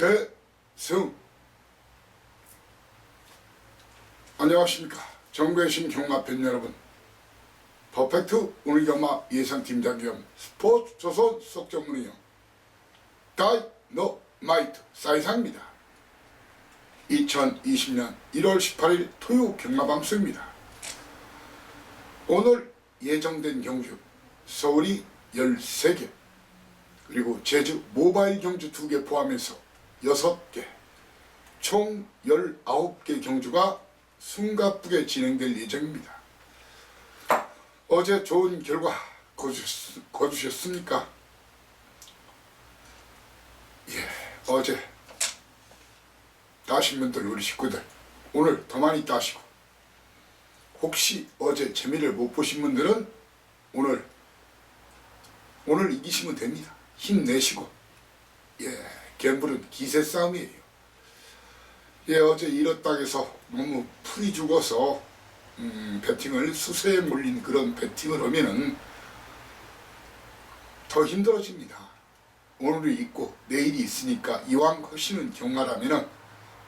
최승. 안녕하십니까. 정배신 경마팬 여러분, 퍼펙트 오늘 경마 예상팀장 겸 스포츠 조선 수석 전문위원 다이너마이트 사이상입니다. 2020년 1월 18일 토요 경마방송입니다. 오늘 예정된 경주 서울이 13개, 그리고 제주 모바일 경주 2개 포함해서 6개, 총 19개 경주가 숨가쁘게 진행될 예정입니다. 어제 좋은 결과 거두셨습니까? 예, 어제 따신 분들, 우리 식구들 오늘 더 많이 따시고, 혹시 어제 재미를 못 보신 분들은 오늘 이기시면 됩니다. 힘내시고. 예, 갬블은 기세 싸움이에요. 예, 어제 이렇다 해서 너무 풀이 죽어서 배팅을 수세에 몰린 그런 배팅을 하면은 더 힘들어집니다. 오늘이 있고 내일이 있으니까 이왕 하시는 경마라면은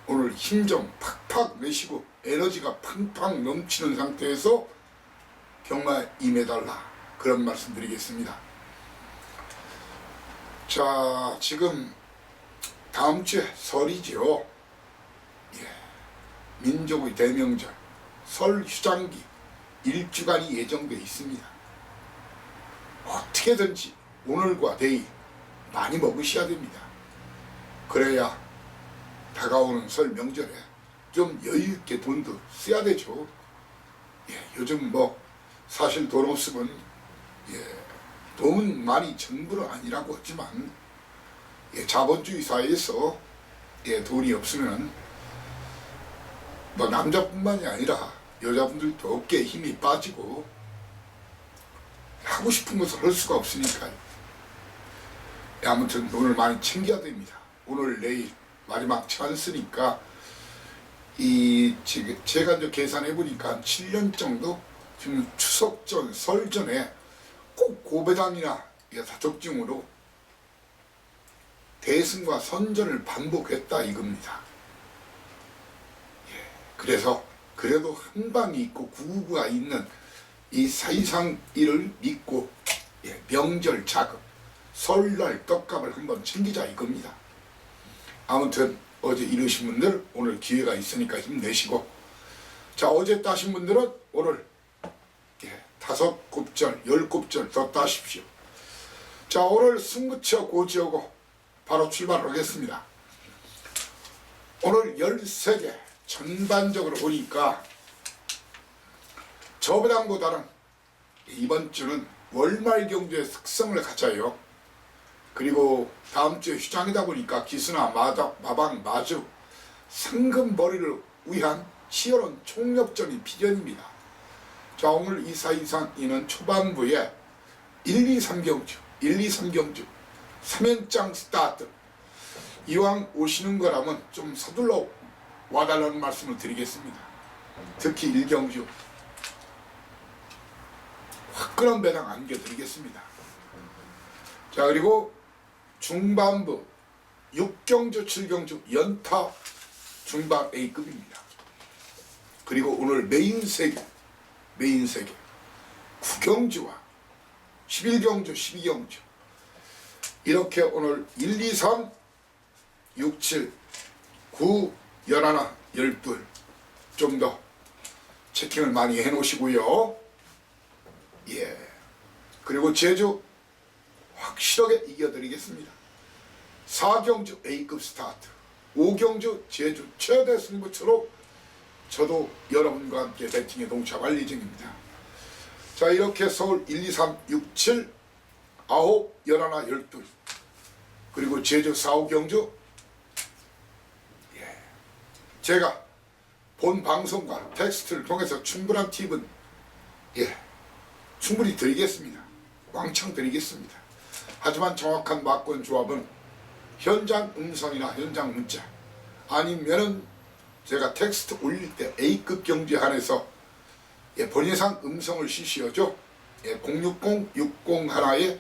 오늘 힘 좀 팍팍 내시고 에너지가 팡팡 넘치는 상태에서 경마에 임해달라, 그런 말씀 드리겠습니다. 자, 지금 다음 주에 설이죠. 예, 민족의 대명절 설 휴장기 일주간이 예정되어 있습니다. 어떻게든지 오늘과 내일 많이 먹으셔야 됩니다. 그래야 다가오는 설 명절에 좀 여유있게 돈도 써야 되죠. 예, 요즘 뭐 사실 돈 없으면 돈은 많이 전부는 아니라고 하지만 자본주의 사회에서 돈이 없으면 뭐 남자뿐만이 아니라 여자분들도 어깨에 힘이 빠지고 하고 싶은 것을 할 수가 없으니까요. 아무튼 돈을 많이 챙겨야 됩니다. 오늘 내일 마지막 찬스니까 제가 이제 계산해 보니까 한 7년 정도 지금 추석 전, 설 전에 꼭 고배당이나 사적증으로 대승과 선전을 반복했다 이겁니다. 예, 그래서 그래도 한방이 있고 구구가 있는 이 사이상 일을 믿고 명절 자금, 설날 떡값을 한번 챙기자 이겁니다. 아무튼 어제 이루신 분들 오늘 기회가 있으니까 힘내시고, 자, 어제 따신 분들은 오늘 5곱절, 10곱절 더 따십시오. 자, 오늘 승부처 고지하고 바로 출발하겠습니다. 오늘 13개 전반적으로 보니까 저배당보다는 이번 주는 월말 경주의 특성을 가져요. 그리고 다음 주에 휴장이다 보니까 기수나 마방, 마주, 상금벌이를 위한 치열한 총력전이 필연입니다. 자, 오늘 이 사이상이는 초반부에 1, 2, 3경주, 3연장 스타트. 이왕 오시는 거라면 좀 서둘러 와달라는 말씀을 드리겠습니다. 특히 1경주 화끈한 배당 안겨드리겠습니다. 자, 그리고 중반부 6경주, 7경주 연타 중반 A급입니다. 그리고 오늘 메인 3개 9경주와 11경주, 12경주 이렇게 오늘 1, 2, 3, 6, 7, 9, 11, 12 좀 더 체킹을 많이 해 놓으시고요. 예, 그리고 제주 확실하게 이겨드리겠습니다. 4경주 A급 스타트, 5경주 제주 최대 승부처로 저도 여러분과 함께 배팅에 동참할 예정입니다. 자, 이렇게 서울 1, 2, 3, 6, 7, 9, 11, 12 그리고 제주 4, 5경주 제가 본 방송과 텍스트를 통해서 충분한 팁은 충분히 드리겠습니다. 왕창 드리겠습니다. 하지만 정확한 막권 조합은 현장 음성이나 현장 문자 아니면은 제가 텍스트 올릴 때 A급 경주에 한해서 본예상 음성을 실시하죠. 060, 60 하나에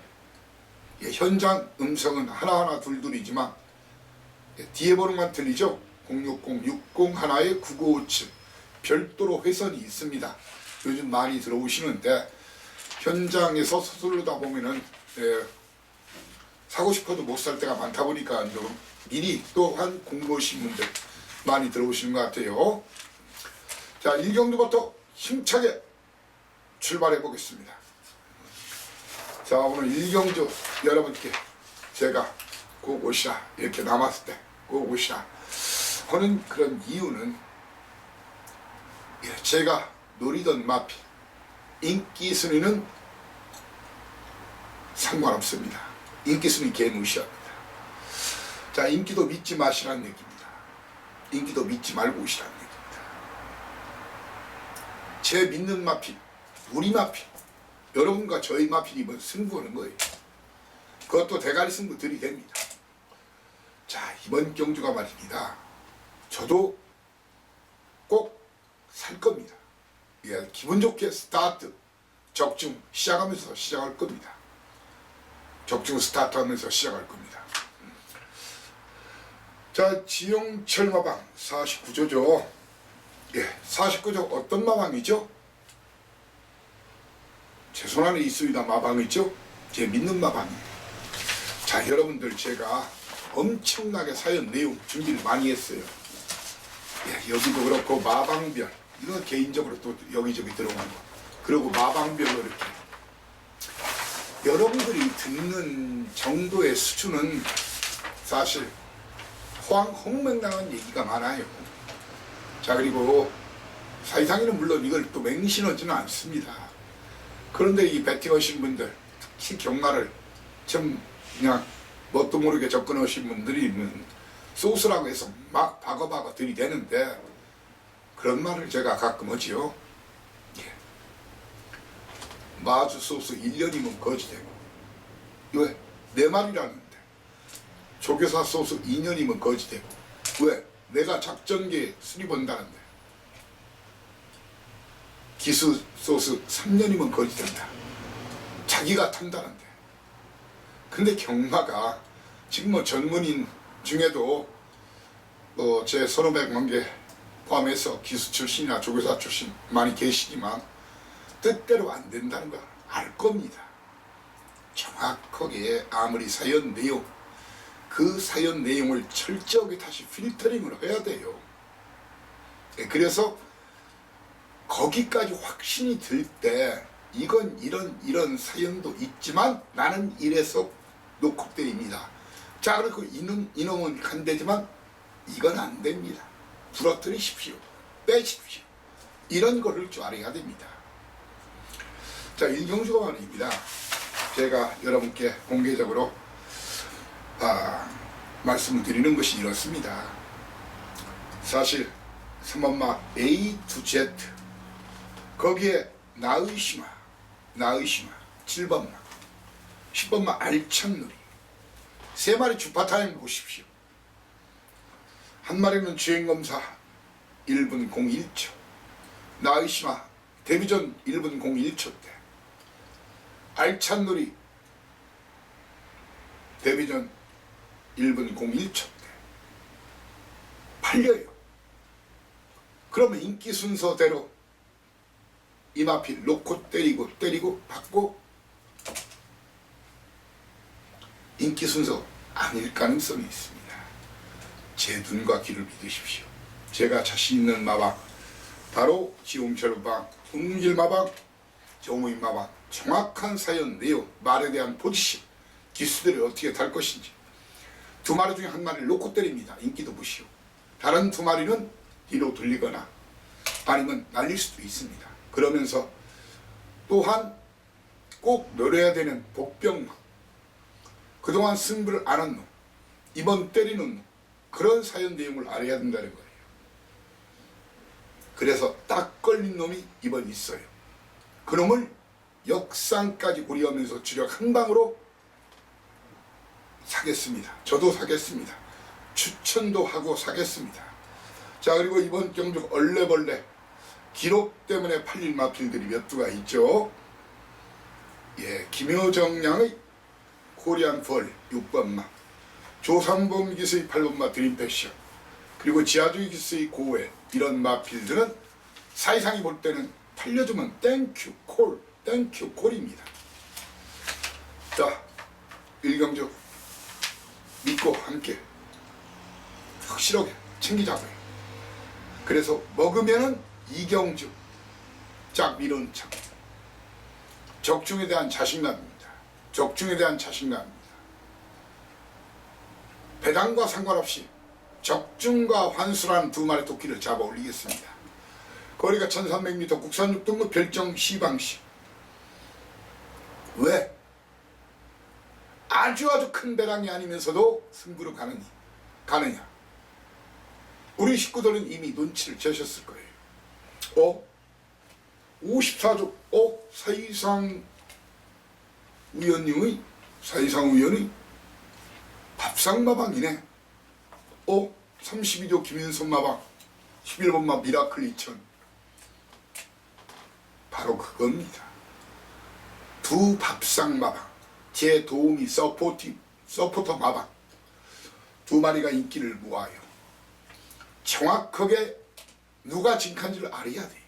현장 음성은 하나하나 둘둘이지만 뒤에 번호만 틀리죠. 060-60 별도로 회선이 있습니다. 요즘 많이 들어오시는데 현장에서 서두르다 보면은 사고 싶어도 못 살 때가 많다 보니까 좀 미리 또한 공부하신 분들 많이 들어오시는 것 같아요. 자, 1경주부터 힘차게 출발해 보겠습니다. 자, 오늘 1경주 여러분께 제가 꼭 오시라, 이렇게 남았을 때 꼭 오시라 하는 그런 이유는, 제가 노리던 마피 인기 순위는 상관없습니다. 인기 순위 개무시합니다. 자, 인기도 믿지 마시라는 얘기입니다. 인기도 믿지 말고 오시라는 얘기입니다. 제 믿는 마피, 우리 마피, 여러분과 저희 마피님은 승부하는 거예요. 그것도 대가리 승부 들이댑니다. 자, 이번 경주가 말입니다. 저도 꼭 살 겁니다. 예, 기분 좋게 스타트, 적중 시작하면서 시작할 겁니다. 적중 스타트 하면서 시작할 겁니다. 자, 지용철 마방 49조죠. 예, 49조 어떤 마방이죠? 제 손 안에 있습니다. 마방이죠? 제 믿는 마방입니다. 자, 여러분들 제가 엄청나게 사연 내용 준비를 많이 했어요. 예, 여기도 그렇고 마방별, 이건 개인적으로 또 여기저기 들어간 거, 그리고 마방별로 이렇게 여러분들이 듣는 정도의 수준은 사실 호황홍맹랑한 얘기가 많아요. 자, 그리고 사이상에는 물론 이걸 또 맹신하지는 않습니다. 그런데 이 배팅하신 분들, 특히 경마를 좀 그냥 뭣도 모르게 접근하신 분들이 있는 소스라고 해서 막 바거바거 들이대는데, 그런 말을 제가 가끔 하지요. 예. 마주 소스 1년이면 거지되고, 왜? 내 말이라는데. 조교사 소스 2년이면 거지되고, 왜? 내가 작전기에 수립한다는데. 기수 소스 3년이면 거지된다. 자기가 탄다는데. 근데 경마가 지금 뭐 전문인 중에도 제 선후배 관계 포함해서 기수 출신이나 조교사 출신 많이 계시지만 뜻대로 안 된다는 걸 알 겁니다. 정확하게 아무리 사연 내용, 그 사연 내용을 철저하게 다시 필터링을 해야 돼요. 그래서 거기까지 확신이 들 때 이건 이런 사연도 있지만 나는 이래서 놓고 때립니다. 자, 그리고 이놈은 간대지만 이건 안 됩니다. 부러뜨리십시오. 빼십시오. 이런 걸 할 줄 알아야 됩니다. 자, 1경주가 말입니다. 제가 여러분께 공개적으로 말씀을 드리는 것이 이렇습니다. 사실 3번마 A to Z, 거기에 나의시마 7번마 10번마 알찬누리, 세 마리 주파타임 보십시오. 한 마리는 주행검사 1분 01초, 나의시마 데뷔전 1분 01초 때, 알찬누리 데뷔전 1분 01초 때 팔려요. 그러면 인기 순서대로 이마필 놓고 때리고 받고, 인기 순서 아닐 가능성이 있습니다. 제 눈과 귀를 믿으십시오. 제가 자신 있는 마방, 바로 지용철 마방, 홍길 마방, 정우인 마방, 정확한 사연 내용, 말에 대한 포지션, 기수들이 어떻게 탈 것인지, 두 마리 중에 한 마리를 놓고 때립니다. 인기도 무시오. 다른 두 마리는 뒤로 돌리거나 아니면 날릴 수도 있습니다. 그러면서 또한 꼭 노려야 되는 복병망, 그동안 승부를 안 한 놈, 이번 때리는 놈, 그런 사연 내용을 알아야 된다는 거예요. 그래서 딱 걸린 놈이 이번 있어요. 그놈을 역상까지 고려하면서 주력 한 방으로 사겠습니다. 저도 사겠습니다. 추천도 하고 사겠습니다. 자, 그리고 이번 경주 얼레벌레 기록 때문에 팔릴 마필들이 몇 두가 있죠. 예, 김효정 양의 코리안 펄 6번마, 조삼범 기수의 8번마 드림패션, 그리고 지하주의 기수의 고해, 이런 마필들은 사이상이 볼 때는 팔려주면 땡큐 콜, 땡큐 콜입니다. 자, 일경주 믿고 함께 확실하게 챙기자고요. 그래서 먹으면은 이경주 짝 미룬 척. 적중에 대한 자신감입니다. 적중에 대한 자신감입니다. 배당과 상관없이 적중과 환수라는 두 마리 토끼를 잡아 올리겠습니다. 거리가 1300m, 국산 6등급 별정 시방시. 왜? 아주 큰 배당이 아니면서도 승부로 가느냐. 우리 식구들은 이미 눈치를 채셨을 거예요. 54조 사이상 우연의 밥상마방이네. 32조 김윤선 마방, 11번마 미라클 2000. 바로 그겁니다. 두 밥상마방, 제 도우미 서포터 마방 두 마리가 인기를 모아요. 정확하게 누가 진칸지를 알아야 돼요.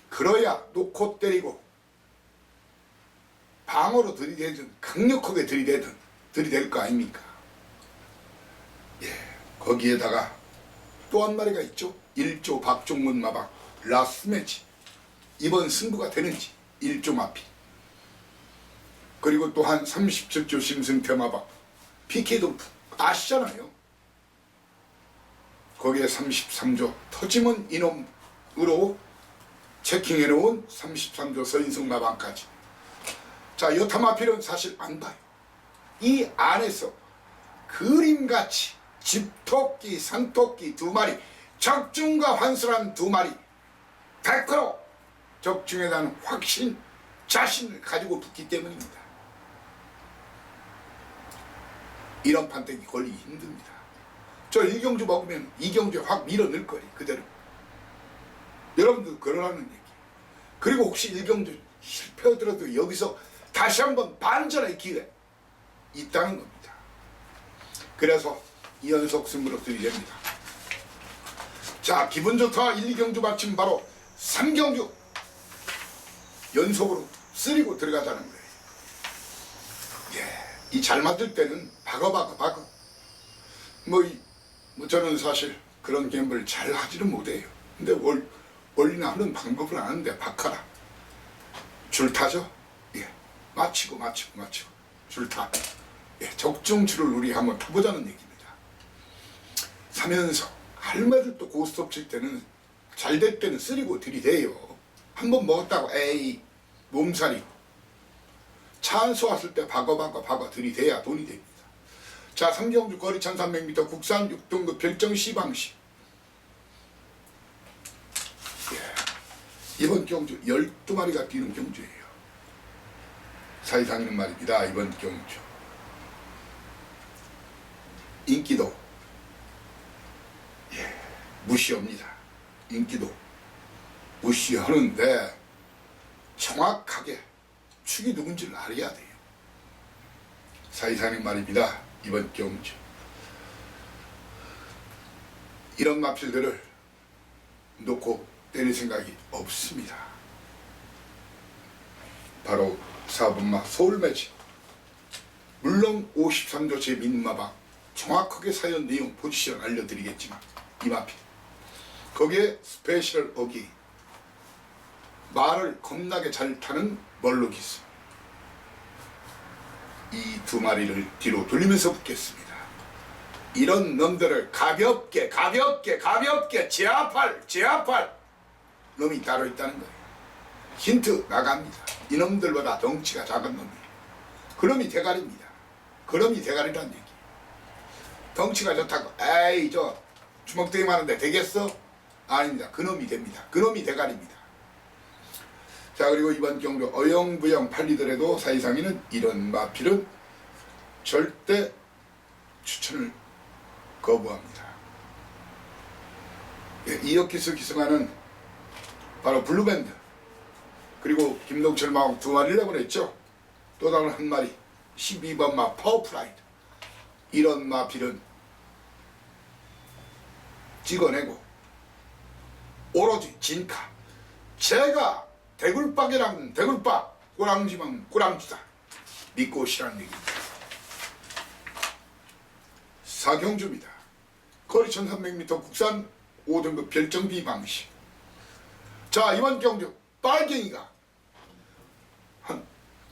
그래야 놓고 때리고 방어로 들이대든 강력하게 들이댈 거 아닙니까? 예, 거기에다가 또 한 마리가 있죠. 1조 박종문 마방 라스 매치. 이번 승부가 되는지 1조 마피. 그리고 또한 37조 심승태 마방 PK 돌프 아시잖아요. 거기에 33조 터지면 이놈으로 체킹해놓은 33조 서인성 마방까지. 자, 여타 마필은 사실 안 봐요. 이 안에서 그림같이 집토끼, 산토끼 두 마리, 적중과 환수란 두 마리 100% 적중에 대한 확신, 자신을 가지고 붙기 때문입니다. 이런 판때기 걸리기 힘듭니다. 저 일경주 먹으면 이경주에 확 밀어넣을 거예요. 그대로. 여러분들 그러라는 얘기. 그리고 혹시 일경주 실패하더라도 여기서 다시 한번 반전의 기회 있다는 겁니다. 그래서 이연속 승부로 들이댑니다. 자, 기분 좋다 1, 2경주 마침 바로 3경주 연속으로 쓰리고 들어가자는 거예요. 예, 이 잘 맞을 때는 박어. 저는 사실 그런 게임을 잘 하지는 못해요. 근데 원리나 하는 방법을 아는데 박하라. 줄타죠? 예, 맞히고 줄타. 예, 적중줄을 우리 한번 타보자는 얘기입니다. 사면서 할매들도 고스톱 칠 때는 잘 될 때는 쓰리고 들이대요. 한번 먹었다고 에이 몸살이고 찬스 왔을 때 박어 들이대야 돈이 됩니다. 자, 삼경주 거리 1300m 국산 6등급 별정 시방시. 예, 이번 경주 12마리가 뛰는 경주예요. 사이상이는 말입니다. 이번 경주 인기도 무시합니다. 인기도 무시하는데 정확하게 축이 누군지를 알아야 돼요. 사이상인 말입니다. 이번 경주 이런 마필들을 놓고 때릴 생각이 없습니다. 바로 4번마 서울매치. 물론 53조 제 민마방 정확하게 사연 내용 포지션 알려드리겠지만 이 마필 거기에 스페셜 어기 말을 겁나게 잘 타는 멀로 기수. 이 두 마리를 뒤로 돌리면서 붙겠습니다. 이런 놈들을 가볍게 제압할 놈이 따로 있다는 거예요. 힌트 나갑니다. 이놈들보다 덩치가 작은 놈이에요. 그놈이 대가리입니다. 그놈이 대가리란 얘기. 덩치가 좋다고 에이 저 주먹대기 많은데 되겠어? 아닙니다. 그놈이 됩니다. 그놈이 대가리입니다. 자, 그리고 이번 경주 어영부영 팔리더라도 사이상이는 이런 마필은 절대 추천을 거부합니다. 예, 이혁기수 기승하는 바로 블루밴드, 그리고 김동철 마왕 두 마리를 내보냈죠. 또 다른 한 마리 12번마 파워프라이드. 이런 마필은 찍어내고 오로지 진카, 제가 대굴박이랑 대굴박, 꼬랑지만 꼬랑지다 믿고 오시라는 얘기입니다. 사경주입니다. 거리 1300m 국산 5등급 별정비 방식. 자, 이번 경주 빨갱이가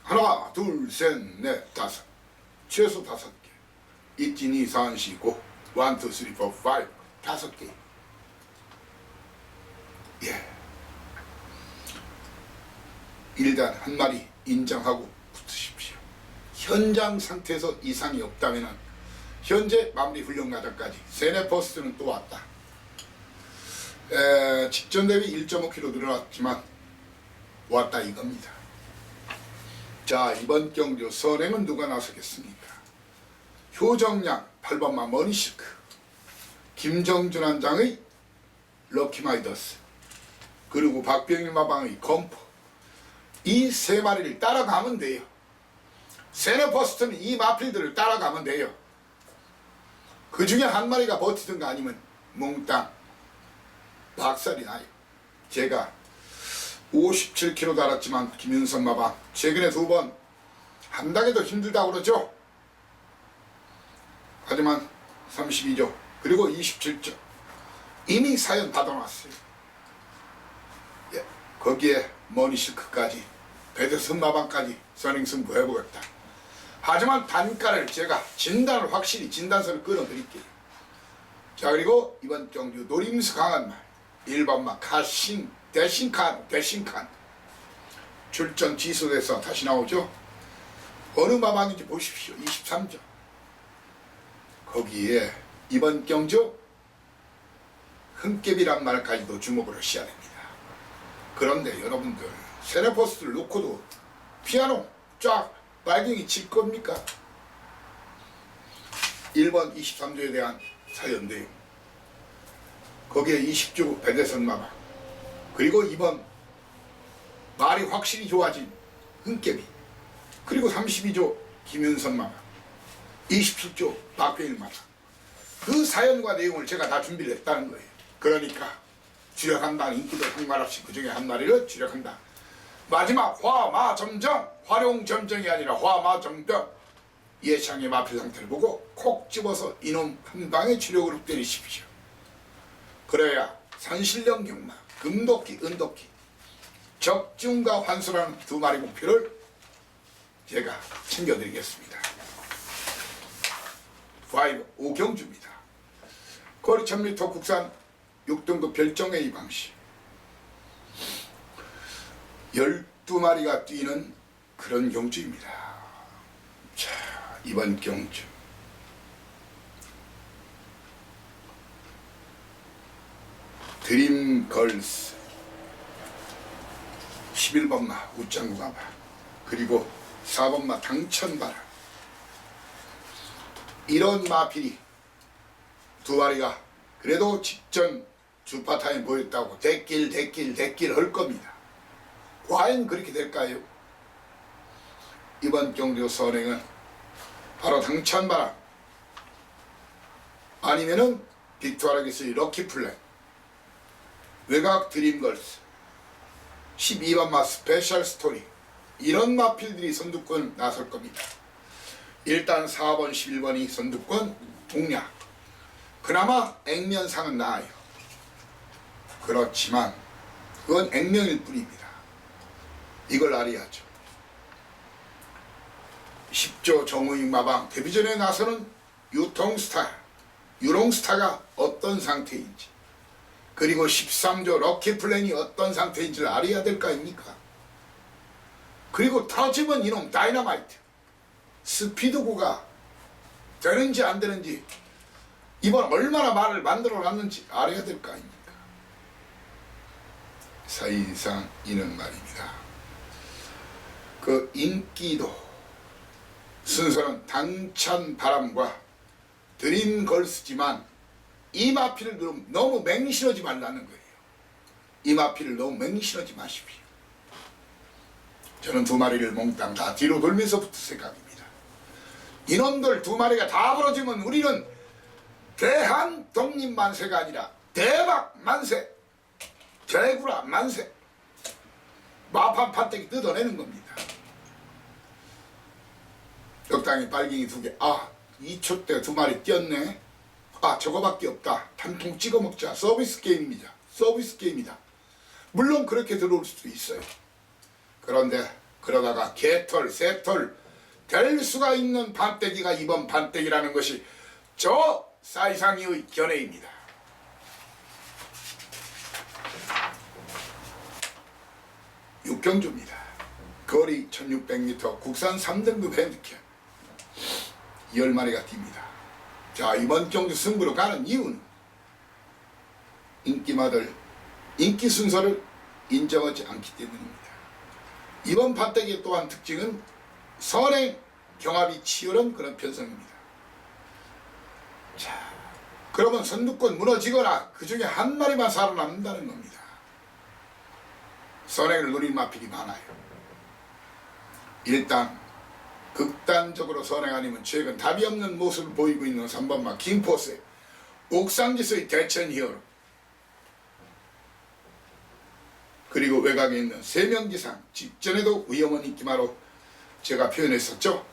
하나 둘 셋 넷 다섯, 최소 5개. 1, 2, 3, 4, 5 1, 2, 3, 4, 5 5개. 예. 일단 한 마리 인정하고 붙으십시오. 현장 상태에서 이상이 없다면 현재 마무리 훈련 과정까지 세네퍼스트는 또 왔다. 직전 대비 1.5kg 늘어났지만 왔다 이겁니다. 자, 이번 경주 선행은 누가 나서겠습니까? 효정양 8번마 머니실크, 김정준 한장의 럭키마이더스, 그리고 박병일 마방의 검포, 이 세 마리를 따라가면 돼요. 세네퍼스트는 이 마필들을 따라가면 돼요. 그 중에 한 마리가 버티든가 아니면 몽땅 박살이 나요. 제가 57kg 달았지만 김윤선 마방 최근에 2번 한 당에도 힘들다고 그러죠. 하지만 32조 그리고 27조 이미 사연 받아놨어요. 예, 거기에 머니실크까지 배드선 마방까지 선행승부 해보겠다. 하지만 단가를 제가 진단을 확실히 진단서를 끊어드릴게요. 자, 그리고 이번 경주 노림수 강한 말 1번마 카신 대신칸 출전 지수돼서 다시 나오죠. 어느 마방인지 보십시오. 23조. 거기에 이번 경주 흥깨비란 말까지도 주목을 하셔야 됩니다. 그런데 여러분들 세네퍼스트를 놓고도 피아노 쫙 빨갱이 칠 겁니까? 1번 23조에 대한 사연 내용, 거기에 20조 배대선 마방, 그리고 2번 말이 확실히 좋아진 흥깨비, 그리고 32조 김윤선 마방, 27조 박병일 마방, 그 사연과 내용을 제가 다 준비를 했다는 거예요. 그러니까 주력한다는 인기도 상관없이 그 중에 한 마리를 주력한다. 마지막 화마점정, 활용점정이 아니라 화마점정, 예창의 마필 상태를 보고 콕 집어서 이놈 한 방에 주력으로 때리십시오. 그래야 산신령경마, 금도끼, 은도끼, 적중과 환수라는 2마리 목표를 제가 챙겨드리겠습니다. 5. 오경주입니다. 거리 1000m 국산 6등급 별정A 방식. 12마리가 뛰는 그런 경주입니다. 자, 이번 경주 드림걸스 11번마 웃장구 가봐, 그리고 4번마 당천바라, 이런 마필이 2마리가 그래도 직전 주파타임 보였다고 대길 할 겁니다. 과연 그렇게 될까요? 이번 경주 선행은 바로 당천바람 아니면은 빅투아라기스의 럭키플랜, 외곽 드림걸스, 12번마 스페셜 스토리, 이런 마필들이 선두권 나설 겁니다. 일단 4번 11번이 선두권 동략, 그나마 액면상은 나아요. 그렇지만 그건 액면일 뿐입니다. 이걸 알아야죠. 10조 정우익 마방 데뷔전에 나서는 유롱스타가 어떤 상태인지, 그리고 13조 럭키플랜이 어떤 상태인지를 알아야 될 거 아닙니까? 그리고 터지면 이놈 다이너마이트 스피드고가 되는지 안 되는지, 이번 얼마나 말을 만들어 놨는지 알아야 될 거 아닙니까? 사실상 이는 말입니다. 그 인기도 순서는 당찬바람과 드림걸스지만 이 마필을 너무 맹신하지 말라는 거예요. 이 마필을 너무 맹신하지 마십시오. 저는 2마리를 몽땅 다 뒤로 돌면서 붙을 생각입니다. 이놈들 두 마리가 다 벌어지면 우리는 대한 독립만세가 아니라 대박 만세, 대구라 만세, 마판 판때기 뜯어내는 겁니다. 적당히 빨갱이 두 개, 2초 때 두 마리 뛰었네. 저거밖에 없다. 단통 찍어 먹자. 서비스 게임입니다. 서비스 게임이다. 물론 그렇게 들어올 수도 있어요. 그런데 그러다가 개털, 새털 될 수가 있는 판때기가 이번 판때기라는 것이 저 사이상이의 견해입니다. 육경주입니다. 거리 1600m 국산 3등급 핸디캡 10마리가 뜁니다. 자, 이번 경주 승부로 가는 이유는 인기마들 인기 순서를 인정하지 않기 때문입니다. 이번 판때기 또한 특징은 선행 경합이 치열한 그런 편성입니다. 자, 그러면 선두권 무너지거나 그 중에 한 마리만 살아남는다는 겁니다. 선행을 노린 마필이 많아요. 일단 극단적으로 선행 아니면 최근 답이 없는 모습을 보이고 있는 3번마 킹포스의 옥상지수의 대천 히어로, 그리고 외곽에 있는 세명지상 직전에도 위험한 인기마로 제가 표현했었죠.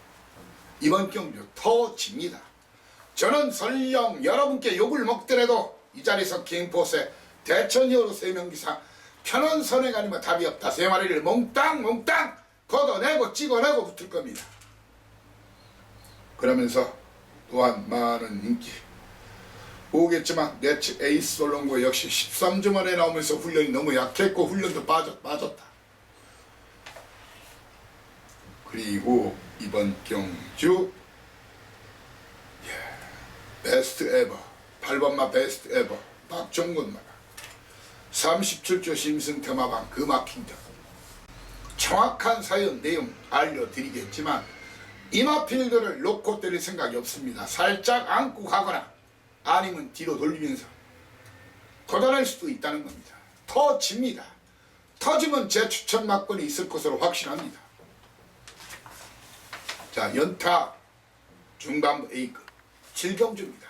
이번 경주 더 집니다. 저는 설령 여러분께 욕을 먹더라도 이 자리에서 킹포스의 대천 히어로 세명지상 편한 선행 아니면 답이 없다. 세 마리를 몽땅 걷어내고 찍어내고 붙을 겁니다. 그러면서 또한 많은 인기 오겠지만 내측 에이스 솔롱고 역시 13주 만에 나오면서 훈련이 너무 약했고 훈련도 빠졌다. 그리고 이번 경주 베스트 에버 8번마 베스트 에버 박종근마가 37조 심승테마방 그 막힌 등 정확한 사연 내용 알려드리겠지만 이마필드를 놓고 때릴 생각이 없습니다. 살짝 안고 가거나 아니면 뒤로 돌리면서 걷어낼 수도 있다는 겁니다. 터집니다. 터지면 제 추천 막권이 있을 것으로 확신합니다. 자, 연타 중반부 A급 7경주입니다.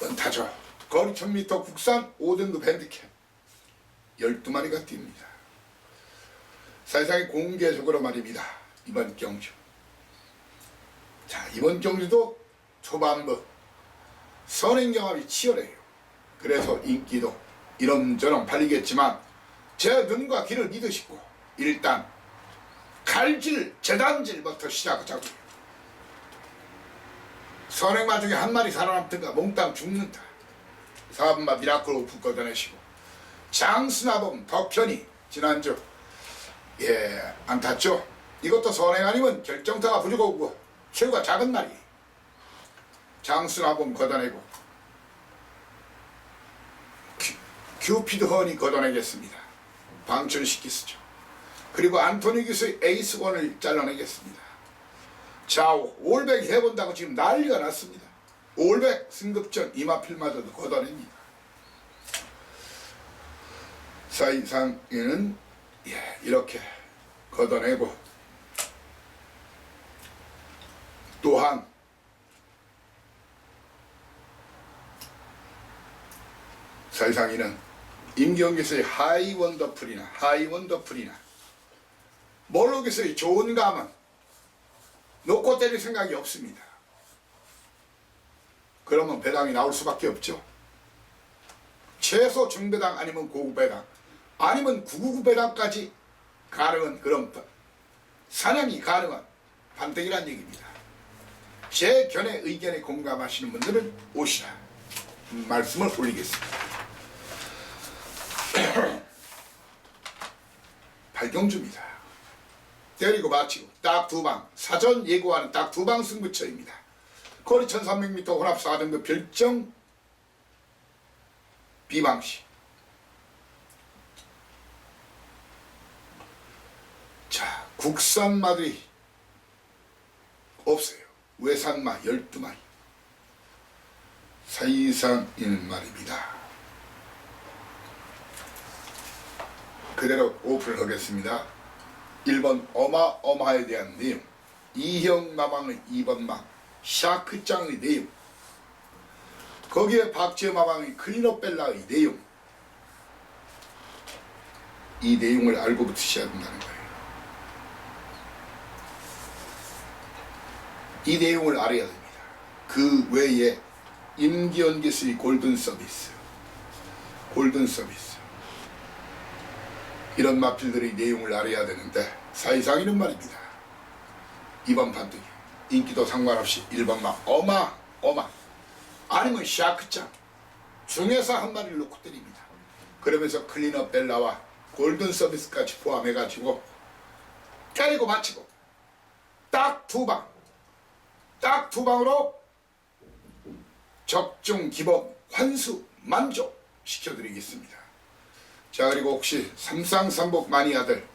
연타죠. 거리 1000m 국산 5등급 핸디캡 12마리가 뜁니다. 사실상 공개적으로 말입니다. 이번 경주. 자, 이번 경주도 초반부 선행경합이 치열해요. 그래서 인기도 이런저런 팔리겠지만 제 눈과 귀를 믿으시고 일단 칼질, 재단질부터 시작하자고요. 선행마 중에 한 마리 살아남든가 몽땅 죽는다. 4번마 미라클 오프 걷어내시고 장수나범 덕현이 지난주 안 탔죠. 이것도 선행 아니면 결정타가 부족하고 최고가 작은 말이 장수나범 걷어내고 큐피드 헌이 걷어내겠습니다. 방춘시키스죠. 그리고 안토니 기수의 에이스원을 잘라내겠습니다. 좌우 올백 해본다고 지금 난리가 났습니다. 올백 승급전 이마필마저도 걷어냅니다. 사이상에는 이렇게 걷어내고 또한 사이상에는 임경기서의 하이원더풀이나 몰록에서의 좋은 감은 놓고 때릴 생각이 없습니다. 그러면 배당이 나올 수밖에 없죠. 최소 중배당 아니면 고급배당 아니면 999배당까지 가능한 그런 사냥이 가능한 판때기란 얘기입니다. 제 견해 의견에 공감하시는 분들은 오시라 말씀을 올리겠습니다. 8경주입니다. 때리고 마치고 딱 두 방, 사전 예고하는 딱 두 방 승부처입니다. 거리 1300m 혼합 4등급 별정 비방시. 자, 국산마들이 없어요. 외산마 12마리. 사이상인 말입니다. 그대로 오픈을 하겠습니다. 1번 어마어마에 대한 내용. 이형마방의 2번마 샤크짱의 내용, 거기에 박지마방의 클리너벨라의 내용, 이 내용을 알고 붙으셔야 된다는 거예요. 이 내용을 알아야 됩니다. 그 외에 임기현 기수의 골든 서비스, 이런 마필들의 내용을 알아야 되는데 사이상 이런 말입니다. 이번 판독이 인기도 상관없이 1번만 어마 아니면 샤크짱 중에서 한 마리를 놓고 때립니다. 그러면서 클리너 벨라와 골든 서비스까지 포함해가지고 때리고 마치고 딱 두 방으로 적중 기본 환수 만족 시켜드리겠습니다. 자, 그리고 혹시 삼상삼복 마니아들,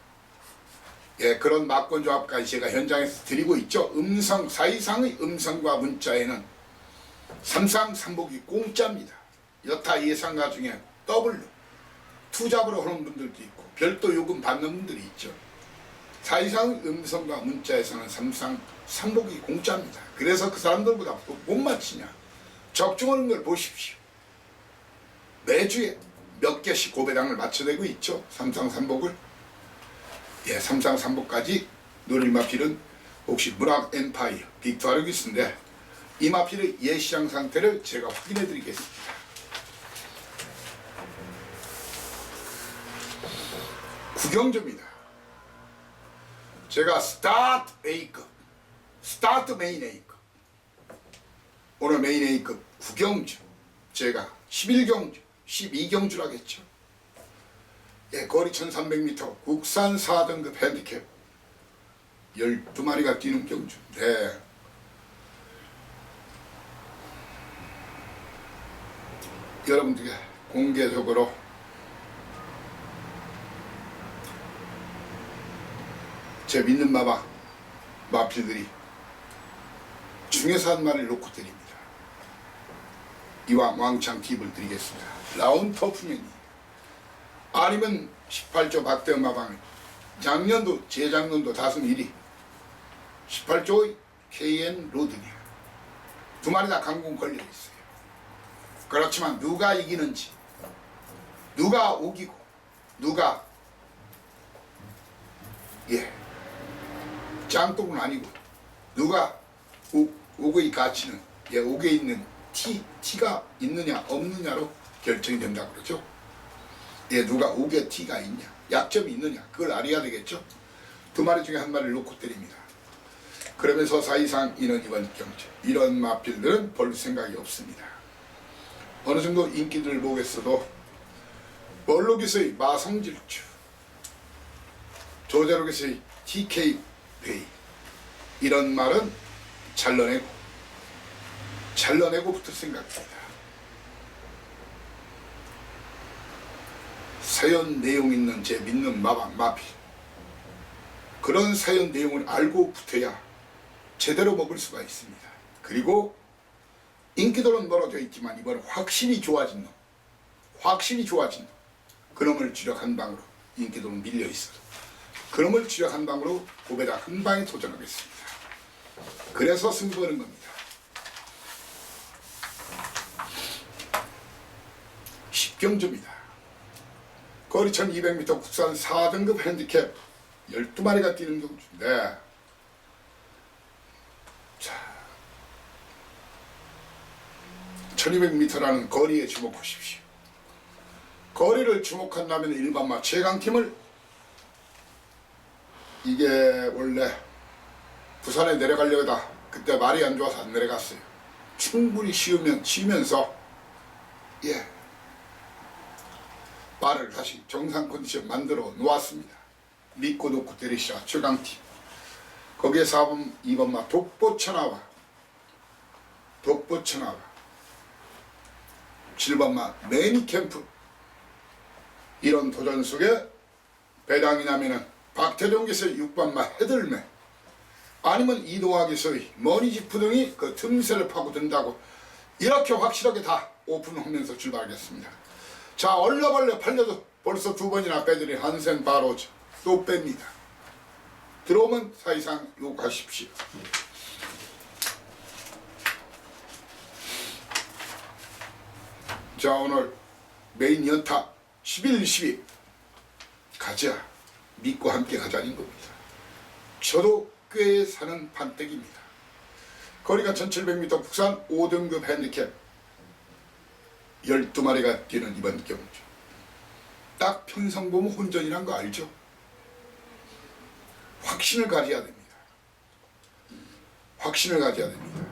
예, 그런 막권 조합까지 제가 현장에서 드리고 있죠. 사이상의 음성과 문자에는 삼상삼복이 공짜입니다. 여타 예상가 중에 더블로 투잡으로 하는 분들도 있고 별도 요금 받는 분들이 있죠. 사이상 음성과 문자에서는 삼상삼복이 공짜입니다. 그래서 그 사람들보다 못 맞히냐, 적중하는 걸 보십시오. 매주에 몇 개씩 고배당을 맞춰내고 있죠. 삼상삼복을. 예, 삼상삼복까지 노릴 마필은 혹시 문학 엠파이어 빅투아르기스인데 이 마필의 예시장 상태를 제가 확인해 드리겠습니다. 구경조입니다. 제가 스타트 A급, 스타트 메인 A급, 오늘 메인 A급 구경주, 제가 11경주, 12경주라겠죠. 예, 거리 1300m 국산 4등급 핸디캡 12마리가 뛰는 경주. 네. 여러분들께 공개적으로 제 믿는 마필들이 중에서 한 마리를 놓고 드립니다. 이왕 왕창 팁을 드리겠습니다. 라운드 터프맨이 아니면 18조 박대현 마방이 작년도 재작년도 다승 1위 18조의 KN 로드니아 두 마리 다 강공 걸려 있어요. 그렇지만 누가 이기는지, 누가 우기고 누가 짱똥은 아니고 누가 옥의 가치는 옥에 있는 티가 있느냐 없느냐로 결정이 된다고 그러죠. 누가 옥에 티가 있냐, 약점이 있느냐, 그걸 알아야 되겠죠. 두 마리 중에 한 마리를 놓고 때립니다. 그러면서 사이상 이는 이번 경주, 이런 마필들은 볼 생각이 없습니다. 어느 정도 인기들을 보겠어도 멀록에서의 마성질주, 조자록에서의 TK 베이, 이런 말은 잘라내고 붙을 생각입니다. 사연 내용 있는 제 믿는 마필, 그런 사연 내용을 알고 붙어야 제대로 먹을 수가 있습니다. 그리고 인기도는 멀어져 있지만 이번에 확실히 좋아진 놈, 그놈을 주력 한 방으로, 인기도는 밀려 있어도 그놈을 주력 한 방으로 고배다 한 방에 도전하겠습니다. 그래서 승부하는 겁니다. 10경주입니다. 거리 1200m 국산 4등급 핸디캡 12마리가 뛰는 경주인데, 자, 1200m라는 거리에 주목하십시오. 거리를 주목한다면 일반마 최강팀을, 이게 원래 부산에 내려가려다 그때 말이 안 좋아서 안 내려갔어요. 충분히 쉬면서 말을 다시 정상 컨디션 만들어 놓았습니다. 믿고 놓고 때리시라 최강팀. 거기에 4번 2번마 독보천하와 7번마 매니캠프, 이런 도전 속에 배당이 나면은 박태종 기서의 6번마 헤들매, 아니면 이동학 기서의 머니지프 등이 그 틈새를 파고든다고, 이렇게 확실하게 다 오픈하면서 출발하겠습니다. 자, 얼려벌려 팔려도 벌써 두 번이나 빼더니 한센 바로즈 또 뺍니다. 들어오면 사이상 요구하십시오. 자, 오늘 메인 연타 11, 12 가자. 믿고 함께 가자는 겁니다. 저도 꽤 사는 판때기입니다. 거리가 1700m, 국산 5등급 핸디캡 12마리가 뛰는 이번 경주. 딱 편성 보면 혼전이란 거 알죠? 확신을 가져야 됩니다. 확신을 가져야 됩니다.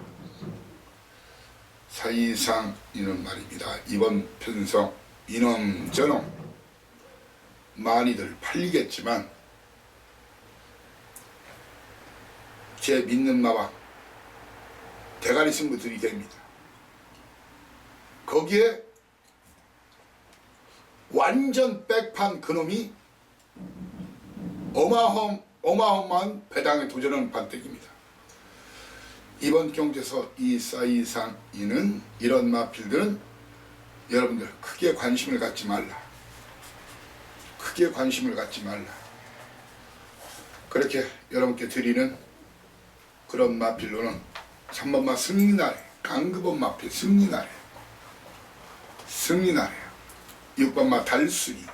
사이상 이는 말입니다. 이번 편성 이놈저놈 많이들 팔리겠지만 제 믿는 마방 대가리 승부들이 됩니다. 거기에 완전 백판 그놈이 어마어마한 배당에 도전하는 판때기입니다. 이번 경주에서 이 사이상 이는 이런 마필들은 여러분들 크게 관심을 갖지 말라. 크게 관심을 갖지 말라. 그렇게 여러분께 드리는 그런 마필로는 3번마 승리나래, 강급원 마필 승리나래, 승리나래, 6번마 달순이,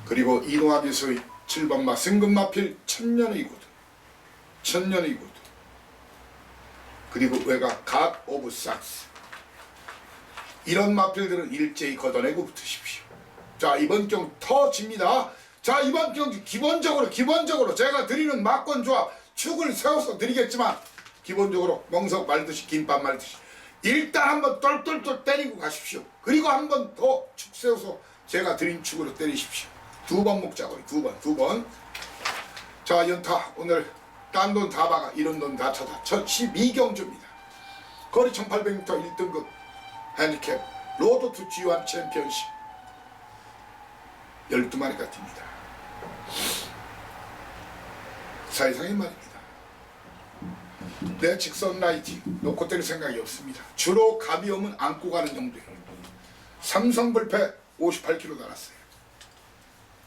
그리고 이동학에서의 7번마 승급마필 천년의 구두, 천년의 구두, 그리고 외곽 갓 오브 삭스. 이런 마필들은 일제히 걷어내고 붙으십시오. 자, 이번 경주 터집니다. 자, 이번 경주 기본적으로 제가 드리는 막권 조합 축을 세워서 드리겠지만 기본적으로 멍석 말듯이 김밥 말듯이 일단 한번 똘똘똘 때리고 가십시오. 그리고 한번 더 축 세워서 제가 드린 축으로 때리십시오. 두 번 먹자고요. 두 번. 자, 연타 오늘 딴 돈 다 박아 이런 돈 다 쳐다. 저 12경주입니다. 거리 1800m 1등급 핸디캡 로드 투 G1 챔피언십 12마리가 뜁니다. 사이상의 말입니다. 내 직선 라이팅 놓고 때릴 생각이 없습니다. 주로 가비움은 안고 가는 정도예요. 삼성불패 58kg 달았어요.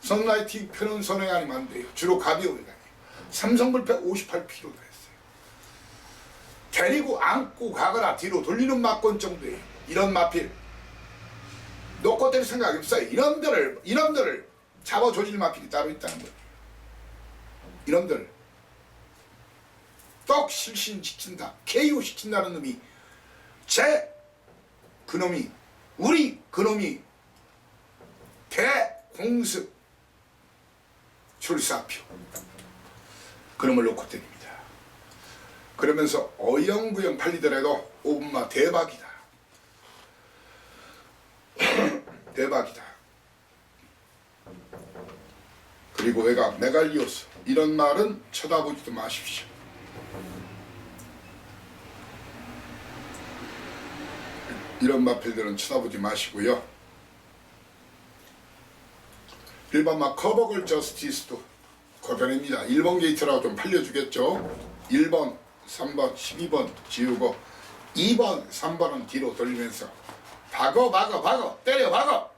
선라이팅 편은 선행 아니면 안 돼요. 주로 가비움이 가요. 삼성불패 58kg 달았어요. 데리고 안고 가거나 뒤로 돌리는 막권 정도예요. 이런 마필 놓고 때릴 생각이 없어요. 이놈들을 잡아 조질 마필이 따로 있다는 거예요. 이놈들 떡 실신시킨다, KO 시킨다는 놈이 우리 그놈이 대공습 출사표 그놈을 놓고 때립니다. 그러면서 어영부영 팔리더라도 5분마 대박이다. 대박이다. 그리고 외곽 메갈리오스 이런 말은 쳐다보지도 마십시오. 이런 마필들은 쳐다보지 마시고요. 1번마 커버걸 저스티스도 거변입니다. 1번 게이트라고 좀 팔려주겠죠. 1번, 3번, 12번 지우고 2번, 3번은 뒤로 돌리면서 박어 때려 박어.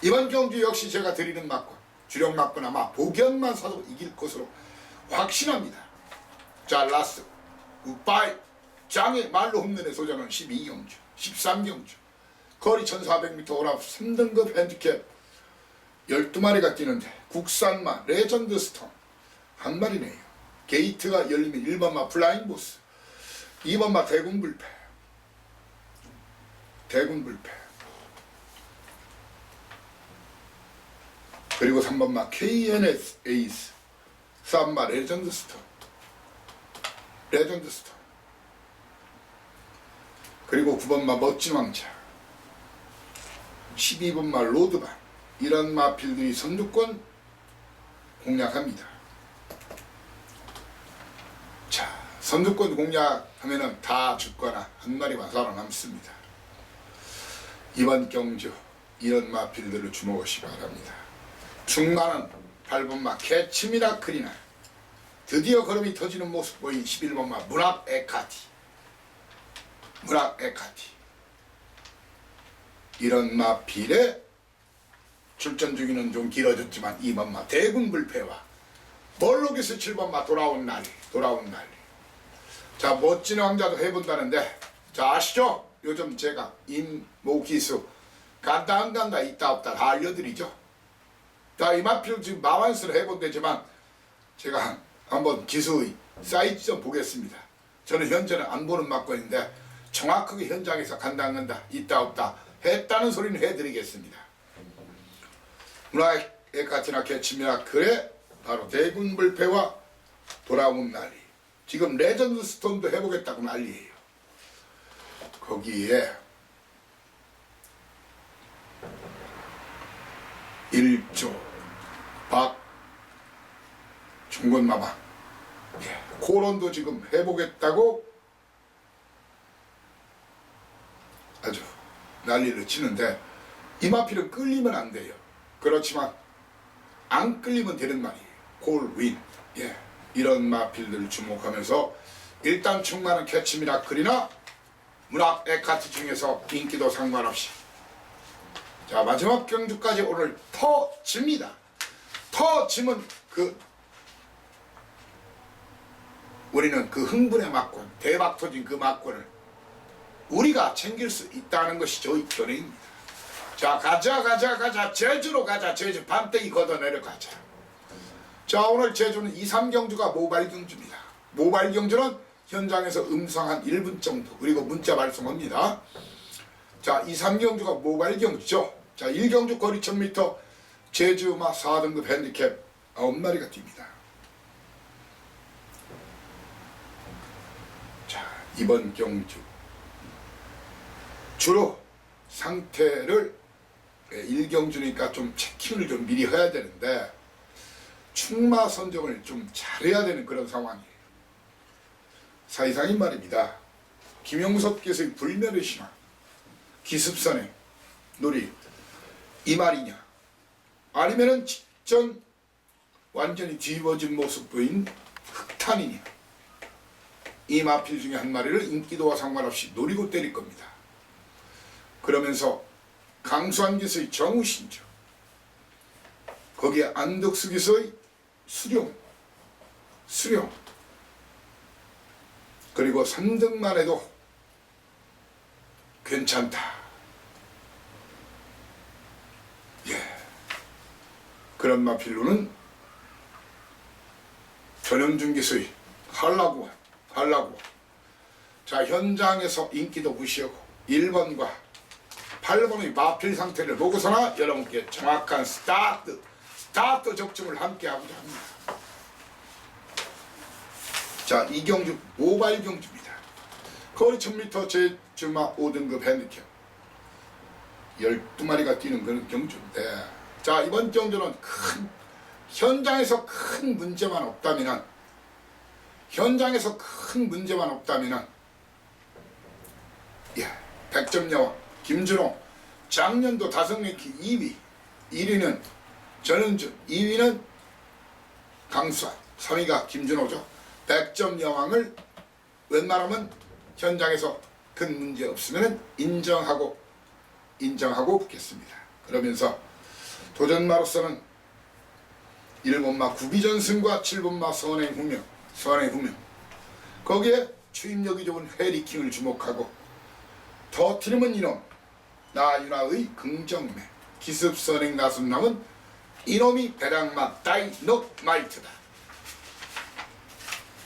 이번 경주 역시 제가 드리는 막권 주력 막권 아마 복연만 사도 이길 것으로 확신합니다. 자, 라스 굿바이 장의 말로 홈런의 소장은 12경주 13경주 거리 1400m 오랍 3등급 핸디캡 12마리가 뛰는데 국산마 레전드 스톤 한 마리네요. 게이트가 열리면 1번마 플라잉보스 2번마 대군불패 그리고 3번마 KNS 에이스 4번마 레전드 스톤 그리고 9번마 멋진 왕자 12번마 로드반 이런 마필들이 선두권 공략합니다. 자, 선두권 공략하면은 다 죽거나 한 마리만 살아남습니다. 이번 경주 이런 마필들을 주목하시기 바랍니다. 충만한 8번마 캐치 미라클이나 드디어 걸음이 터지는 모습 보인 11번마 문학 에카티 이런 마필의 출전 주기는 좀 길어졌지만 2번마 대군불패와 멀록에서 7번마 돌아온 날이. 자, 멋진 왕자도 해본다는데, 자, 아시죠? 요즘 제가 임모기수 간다 안 간다 있다 없다 다 알려드리죠. 자, 이마필 지금 마완스를 해본대지만 제가 한번 기수의 사이트 좀 보겠습니다. 저는 현재는 안 보는 막권인데 정확하게 현장에서 간다 안 간다 있다 없다 했다는 소리는 해드리겠습니다. 문화의 가치나 개치미나 그래 바로 대군불패와 돌아온 날이. 지금 레전드 스톤도 해보겠다고 난리예요. 거기에 1조 박 중권마방 코론도 지금 해보겠다고 아주 난리를 치는데 이마필은 끌리면 안 돼요. 그렇지만 안 끌리면 되는 말이에요. 골윈. 이런 마필들을 주목하면서 일단 충만한 캐치미라클이나 문학 에카트 중에서 인기도 상관없이 자, 마지막 경주까지 오늘 터집니다. 터지면 우리는 그 흥분의 막권, 대박 터진 그 막권을 우리가 챙길 수 있다는 것이 저희 견해입니다. 자, 가자. 제주로 가자. 제주 밤땡이 걷어 내려가자. 자, 오늘 제주는 2, 3경주가 모바일 경주입니다. 모바일 경주는 현장에서 음성 한 1분 정도 그리고 문자 발송합니다. 자, 2, 3경주가 모바일 경주죠. 자, 1경주 거리 1000m 제주마 4등급 핸디캡 9마리가 뜁니다. 자, 이번 경주 주로 상태를 1경주니까 좀 체킹을 좀 미리 해야 되는데 충마 선정을 좀 잘해야 되는 그런 상황이에요. 사이상인 말입니다. 김용섭 교수의 불멸의 신화 기습선행 놀이 이 말이냐 아니면은 직전 완전히 뒤집어진 모습 보인 흑탄이냐 이 마필 중에 한 마리를 인기도와 상관없이 노리고 때릴 겁니다. 그러면서 강수한 기수의 정우신조 거기에 안덕수 기수의 수룡 그리고 3등만 해도 괜찮다. 그런 마필로는 전현준 기수의 한라구 자, 현장에서 인기도 무시하고 1번과 8번의 마필 상태를 보고서나 여러분께 정확한 스타트 적중을 함께 하고자 합니다. 자, 이 경주 모바일 경주입니다. 거리 1000m 제주마 5등급 핸디캡 12마리가 뛰는 그런 경주인데 자, 이번 경주는 현장에서 큰 문제만 없다면 100점 여왕 김준호 작년도 다성랭키 2위 1위는 전현준 2위는 강수환 3위가 김준호죠. 100점 여왕을 웬만하면 현장에서 큰 문제 없으면 인정하고 붙겠습니다. 그러면서 도전마로서는 1번마 구비전승과 7번마 선행후명 거기에 추임력이 좋은 해리킹을 주목하고 더 트림은 이놈 나윤아의 긍정매 기습선행 나순남은 이놈이 배랑마 다이노마이트다.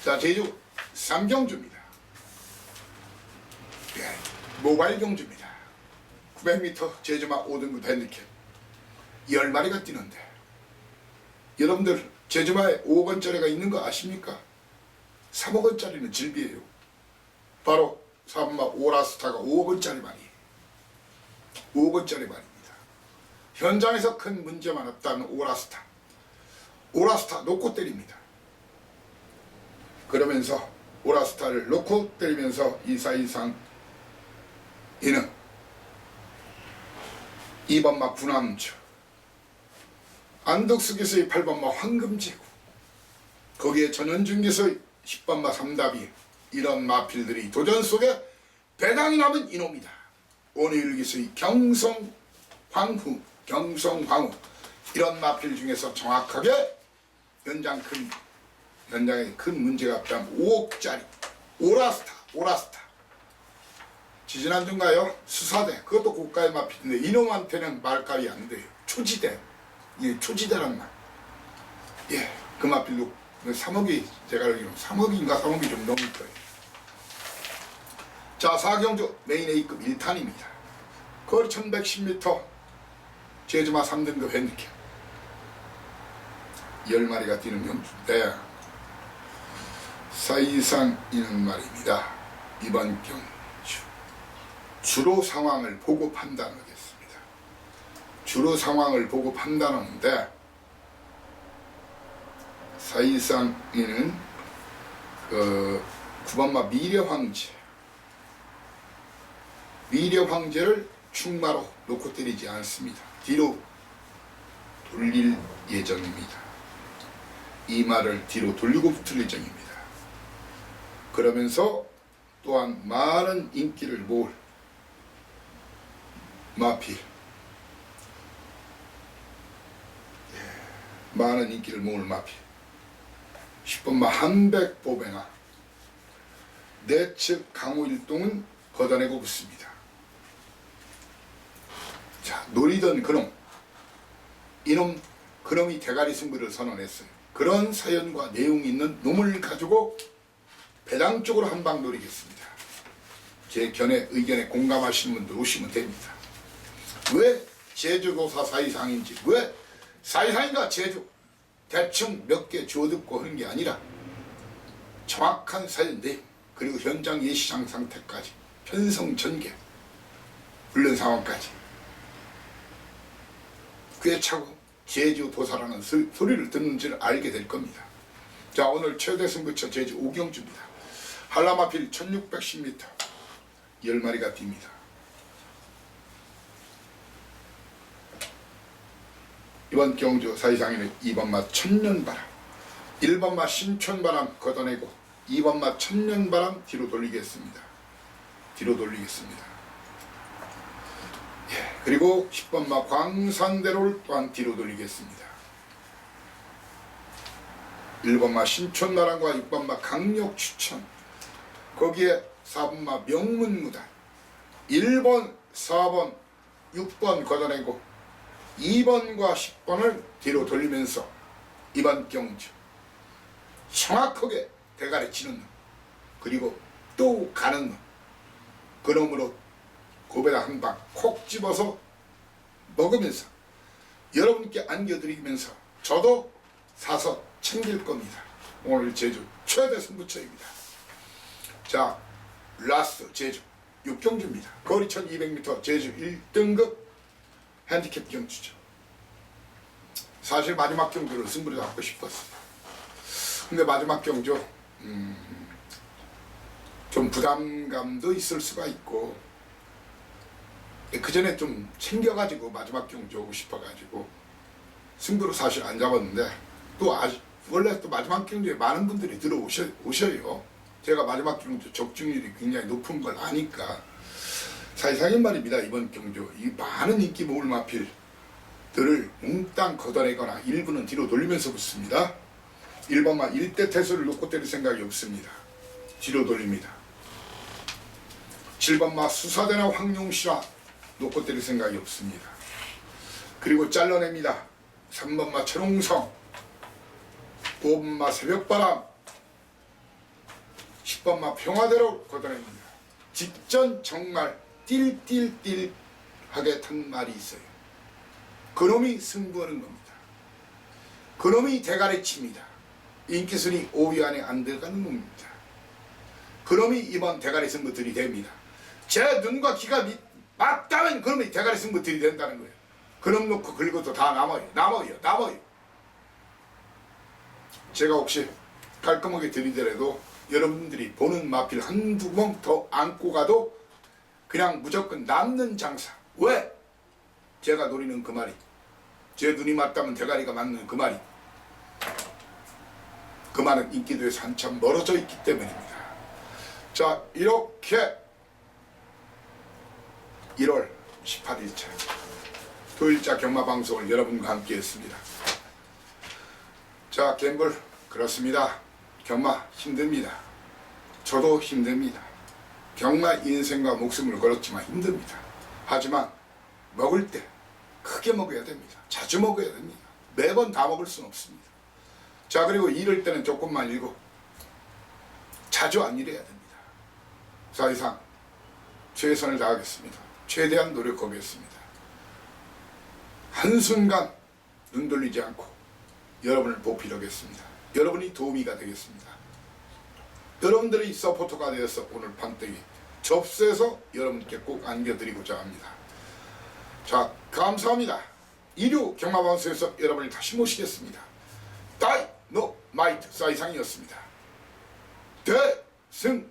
자, 제주 3경주입니다. 모바일 경주입니다. 900m 제주마 5등급 핸디캡 10마리가 뛰는데 여러분들 제주마에 5억원짜리가 있는 거 아십니까? 3억원짜리는 질비예요. 바로 3마 오라스타가 5억원짜리 말이에요. 5억원짜리 말입니다. 현장에서 큰 문제만 없다는 오라스타 놓고 때립니다. 그러면서 오라스타를 놓고 때리면서 이 사이상 이는 2번마 구남주 안덕수 기수의 8번마 황금제구 거기에 전현준 기수의 10번마 삼답이 이런 마필들이 도전 속에 배당이 남은 이놈이다. 오늘 기수의 경성 황후 경성, 황후 이런 마필 중에서 정확하게 연장에 큰 문제가 없다면 5억짜리 오라스타 지지난주인가요? 수사대 그것도 고가의 마필인데 이놈한테는 말값이 안 돼요. 초지대 초지대란 말. 예, 그 마필도 3억이 제가 알기로 3억인가 3억이 좀 넘을 거예요. 자, 사경주 메인 A급 1탄입니다. 거리 1110m 제주마 3등급 핸디캡 10마리가 뛰는 경주인데 사이상이는 말입니다. 이번 경주 주로 상황을 보고 판단하겠습니다. 주로 상황을 보고 판단하는데 사이상이는 9번마 미려황제를 충마로 놓고 때리지 않습니다. 뒤로 돌릴 예정입니다. 이 말을 뒤로 돌리고 붙을 예정입니다. 그러면서 또한 많은 인기를 모을 마필, 많은 인기를 모을 마필 10번마 한백보배나 내측 강호일동은 걷어내고 붙습니다. 자, 노리던 이놈 그놈이 대가리 승부를 선언했어요. 그런 사연과 내용이 있는 놈을 가지고 배당 쪽으로 한 방 노리겠습니다. 제 의견에 공감하시는 분들 오시면 됩니다. 왜 제주도사 사이상인지, 왜 사이상인가 제주 대충 몇 개 주워듣고 하는 게 아니라 정확한 사연 내용 그리고 현장 예시장 상태까지 편성 전개 훈련 상황까지 꽤 차고 제주도사라는 소리를 듣는지를 알게 될 겁니다. 자, 오늘 최대 승부처 제주 오경주입니다. 한라마필 1610m 10마리가 뜁니다. 이번 경주 사이상에는 2번마 천년바람 1번마 신촌바람 걷어내고 2번마 천년바람 뒤로 돌리겠습니다. 예, 그리고 10번마 광산대로를 또한 뒤로 돌리겠습니다. 1번마 신촌바람과 6번마 강력추천 거기에 4번마 명문무단 1번, 4번, 6번 걷어내고 2번과 10번을 뒤로 돌리면서 이번 경주 정확하게 대가리 치는 놈 그리고 또 가는 놈 그놈으로 고배다 한 방 콕 집어서 먹으면서 여러분께 안겨드리면서 저도 사서 챙길 겁니다. 오늘 제주 최대 승부처입니다. 자, 라스트 제주 6경주입니다. 거리 1200m 제주 1등급 핸디캡 경주죠. 사실 마지막 경주를 승부를 잡고 싶었어요. 근데 마지막 경주 좀 부담감도 있을 수가 있고 그 전에 좀 챙겨가지고 마지막 경주 오고 싶어가지고 승부를 사실 안 잡았는데 또 원래 또 마지막 경주에 많은 분들이 들어오셔요. 제가 마지막 경주 적중률이 굉장히 높은 걸 아니까 사이상인 말입니다. 이번 경주 이 많은 인기 모을 마필들을 몽땅 걷어내거나 일부는 뒤로 돌리면서 붙습니다. 1번마 일대 태수를 놓고 때릴 생각이 없습니다. 뒤로 돌립니다. 7번마 수사대나 황룡시라 놓고 때릴 생각이 없습니다. 그리고 잘라냅니다. 3번마 철옹성 5번마 새벽바람 10번마 평화대로 걷어냅니다. 직전 정말 띨띨띨 하게 탄 말이 있어요. 그놈이 승부하는 겁니다. 그놈이 대가리 칩니다. 인기순위 5위 안에 안 들어가는 놈입니다. 그놈이 이번 대가리 승부 들이댑니다. 제 눈과 귀가 맞다면 그놈이 대가리 승부 들이댄다는 거예요. 그놈 놓고 긁어도 다 남아요. 제가 혹시 깔끔하게 들이더라도 여러분들이 보는 마필 한두 번 더 안고 가도 그냥 무조건 남는 장사. 왜? 제가 노리는 그 말이 제 눈이 맞다면 대가리가 맞는 그 말이 그 말은 인기도에서 한참 멀어져 있기 때문입니다. 자, 이렇게 1월 18일차 토요일자 경마방송을 여러분과 함께 했습니다. 자, 갬블 그렇습니다. 경마 힘듭니다. 저도 힘듭니다. 경마 인생과 목숨을 걸었지만 힘듭니다. 하지만 먹을 때 크게 먹어야 됩니다. 자주 먹어야 됩니다. 매번 다 먹을 수는 없습니다. 자, 그리고 이럴 때는 조금만 일고 자주 안 일해야 됩니다. 자, 이상 최선을 다하겠습니다. 최대한 노력하겠습니다. 한순간 눈 돌리지 않고 여러분을 보필하겠습니다. 여러분이 도우미가 되겠습니다. 여러분들의 서포터가 되어서 오늘 밤때기 접수해서 여러분께 꼭 안겨드리고자 합니다. 자, 감사합니다. 2류 경마방송에서 여러분을 다시 모시겠습니다. 다이노마이트 사이상이었습니다. 대승